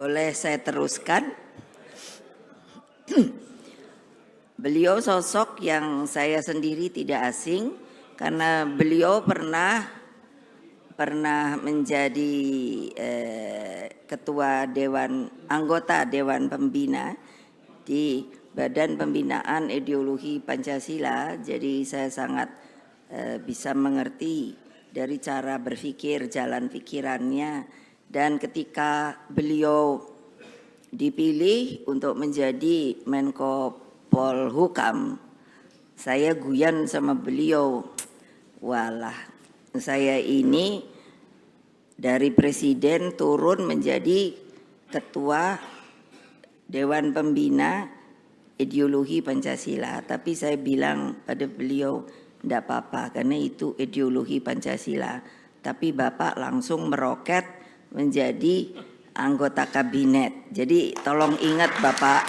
Boleh saya teruskan? Beliau sosok yang saya sendiri tidak asing karena beliau pernah menjadi ketua anggota Dewan Pembina di Badan Pembinaan Ideologi Pancasila. Jadi saya sangat bisa mengerti dari cara berpikir, jalan pikirannya. Dan ketika beliau dipilih untuk menjadi Menko Polhukam, saya guyon sama beliau, walah saya ini dari presiden turun menjadi ketua Dewan Pembina Ideologi Pancasila. Tapi saya bilang pada beliau, enggak apa-apa karena itu ideologi Pancasila. Tapi Bapak langsung meroket menjadi anggota kabinet. Jadi tolong ingat Bapak,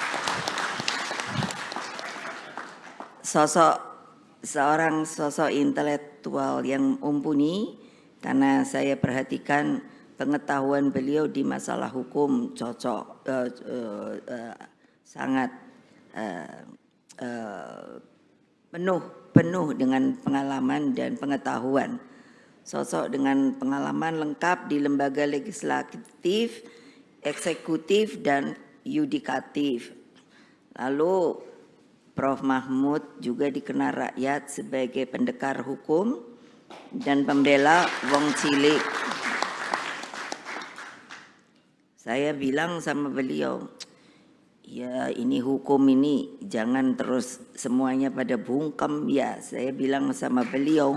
seorang sosok intelektual yang mumpuni, karena saya perhatikan pengetahuan beliau di masalah hukum cocok, sangat penuh dengan pengalaman dan pengetahuan. Sosok dengan pengalaman lengkap di lembaga legislatif, eksekutif, dan yudikatif. Lalu Prof. Mahmud juga dikenal rakyat sebagai pendekar hukum dan pembela wong cilik. Saya bilang sama beliau, ya ini hukum ini jangan terus semuanya pada bungkem ya. Saya bilang sama beliau,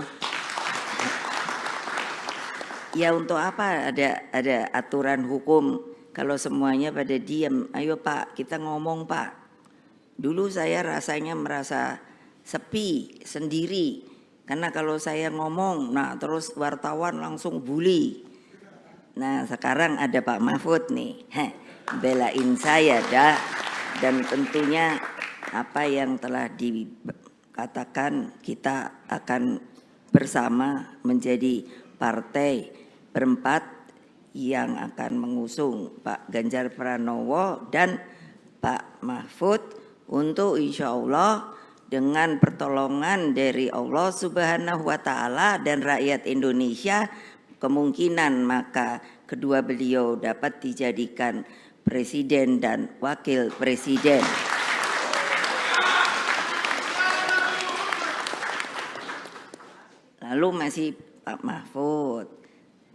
ya untuk apa ada aturan hukum kalau semuanya pada diam. Ayo Pak, kita ngomong Pak. Dulu saya rasanya merasa sepi sendiri, karena kalau saya ngomong, nah terus wartawan langsung bully. Nah sekarang ada Pak Mahfud nih, belain saya dah. Dan tentunya apa yang telah dikatakan, kita akan bersama menjadi partai berempat yang akan mengusung Pak Ganjar Pranowo dan Pak Mahfud untuk insya Allah dengan pertolongan dari Allah Subhanahu wa Ta'ala dan rakyat Indonesia, kemungkinan maka kedua beliau dapat dijadikan presiden dan wakil presiden. Lalu masih Pak Mahfud.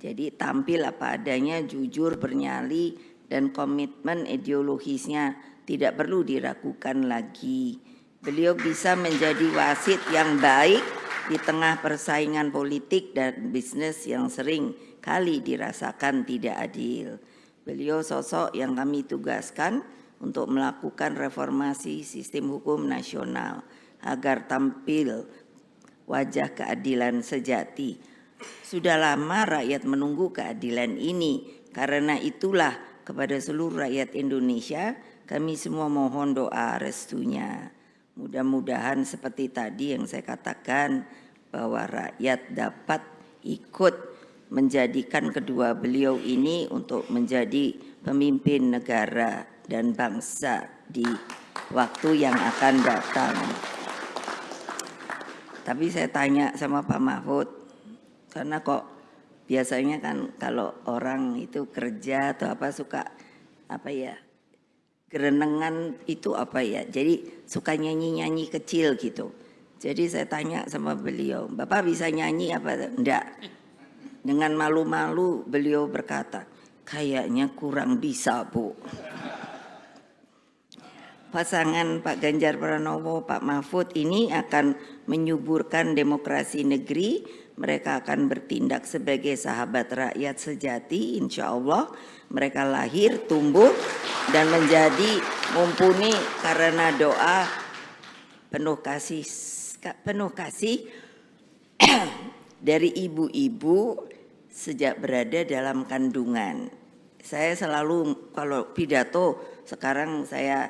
Jadi tampil apa adanya, jujur, bernyali, dan komitmen ideologisnya tidak perlu diragukan lagi. Beliau bisa menjadi wasit yang baik di tengah persaingan politik dan bisnis yang sering kali dirasakan tidak adil. Beliau sosok yang kami tugaskan untuk melakukan reformasi sistem hukum nasional agar tampil wajah keadilan sejati. Sudah lama rakyat menunggu keadilan ini, karena itulah kepada seluruh rakyat Indonesia kami semua mohon doa restunya. Mudah-mudahan seperti tadi yang saya katakan, bahwa rakyat dapat ikut menjadikan kedua beliau ini untuk menjadi pemimpin negara dan bangsa di waktu yang akan datang. Tapi saya tanya sama Pak Mahfud, karena kok biasanya kan kalau orang itu kerja atau apa suka apa ya, gerenengan itu apa ya, jadi suka nyanyi-nyanyi kecil gitu. Jadi saya tanya sama beliau, Bapak bisa nyanyi apa? Enggak. Dengan malu-malu beliau berkata, kayaknya kurang bisa Bu. Pasangan Pak Ganjar Pranowo, Pak Mahfud ini akan menyuburkan demokrasi negeri. Mereka akan bertindak sebagai sahabat rakyat sejati, insya Allah. Mereka lahir, tumbuh, dan menjadi mumpuni karena doa penuh kasih dari ibu-ibu sejak berada dalam kandungan. Saya selalu kalau pidato sekarang saya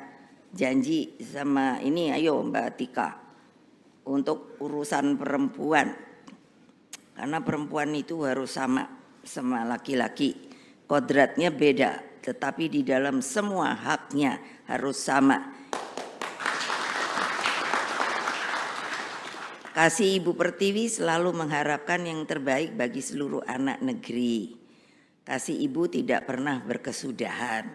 janji sama ini, ayo Mbak Tika, untuk urusan perempuan, karena perempuan itu harus sama laki-laki. kodratnya beda, tetapi di dalam semua haknya harus sama. Kasih Ibu Pertiwi selalu mengharapkan yang terbaik bagi seluruh anak negeri. Kasih Ibu tidak pernah berkesudahan.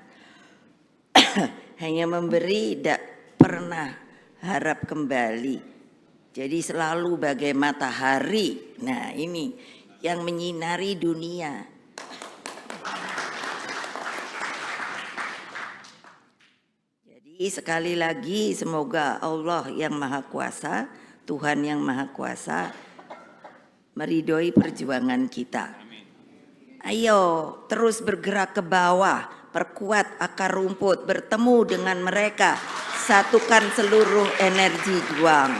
Hanya memberi, tidak pernah harap kembali. Jadi selalu bagai matahari. Nah, ini yang menyinari dunia. Jadi sekali lagi semoga Allah yang Maha Kuasa, Tuhan yang Maha Kuasa meridhoi perjuangan kita. Ayo terus bergerak ke bawah, perkuat akar rumput, bertemu dengan mereka, satukan seluruh energi juang.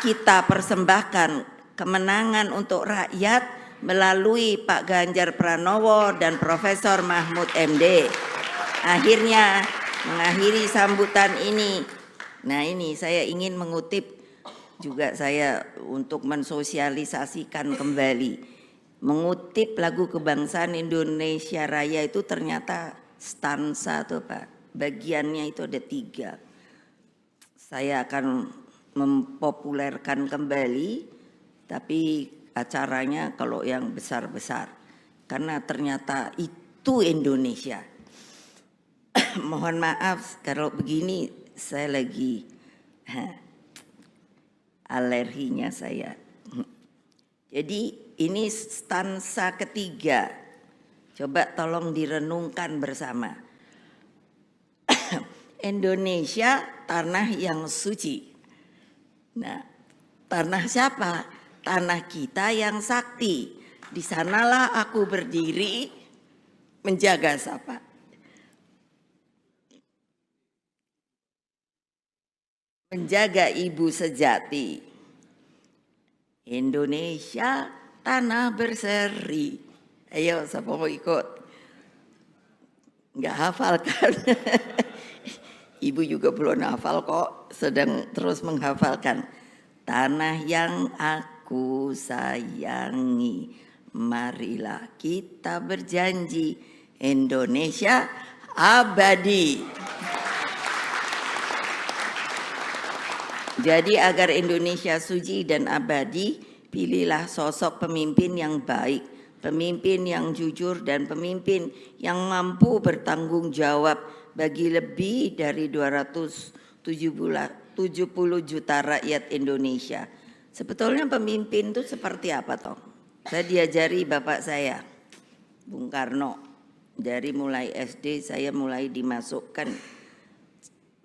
Kita persembahkan kemenangan untuk rakyat melalui Pak Ganjar Pranowo dan Profesor Mahfud MD. Akhirnya mengakhiri sambutan ini. Nah, ini saya ingin mengutip juga saya untuk mensosialisasikan kembali. Mengutip lagu kebangsaan Indonesia Raya itu ternyata stansa tuh Pak. Bagiannya itu ada 3. Saya akan mempopulerkan kembali, tapi acaranya kalau yang besar-besar. Karena ternyata itu Indonesia. Mohon maaf kalau begini saya lagi alerginya saya. Jadi ini stansa ketiga. Coba tolong direnungkan bersama. Indonesia tanah yang suci. Nah, tanah siapa? Tanah kita yang sakti. Di sanalah aku berdiri menjaga siapa? Menjaga ibu sejati. Indonesia tanah berseri. Ayo siapa mau ikut? Nggak hafal kan? Ibu juga belum hafal kok, sedang terus menghafalkan. Tanah yang aku sayangi, marilah kita berjanji Indonesia abadi. Jadi agar Indonesia suci dan abadi, pilihlah sosok pemimpin yang baik, pemimpin yang jujur dan pemimpin yang mampu bertanggung jawab bagi lebih dari 270 juta rakyat Indonesia. Sebetulnya pemimpin itu seperti apa toh? Saya diajari bapak saya, Bung Karno. Dari mulai SD saya mulai dimasukkan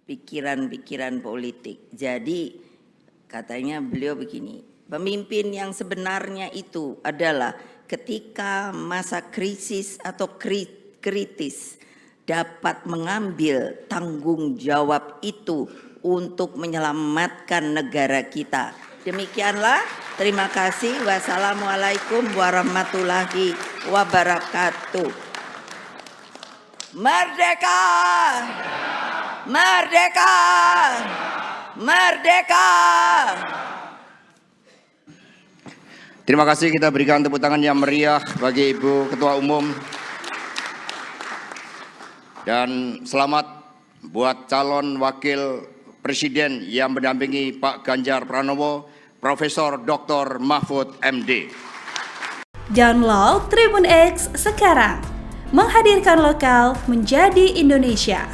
pikiran-pikiran politik. Jadi katanya beliau begini, pemimpin yang sebenarnya itu adalah ketika masa krisis atau kritis dapat mengambil tanggung jawab itu untuk menyelamatkan negara kita. Demikianlah, terima kasih. Wassalamualaikum warahmatullahi wabarakatuh. Merdeka! Merdeka! Merdeka! Terima kasih, kita berikan tepuk tangan yang meriah bagi Ibu Ketua Umum. Dan selamat buat calon wakil presiden yang mendampingi Pak Ganjar Pranowo, Profesor Dr. Mahfud MD. Download Tribun X sekarang, menghadirkan lokal menjadi Indonesia.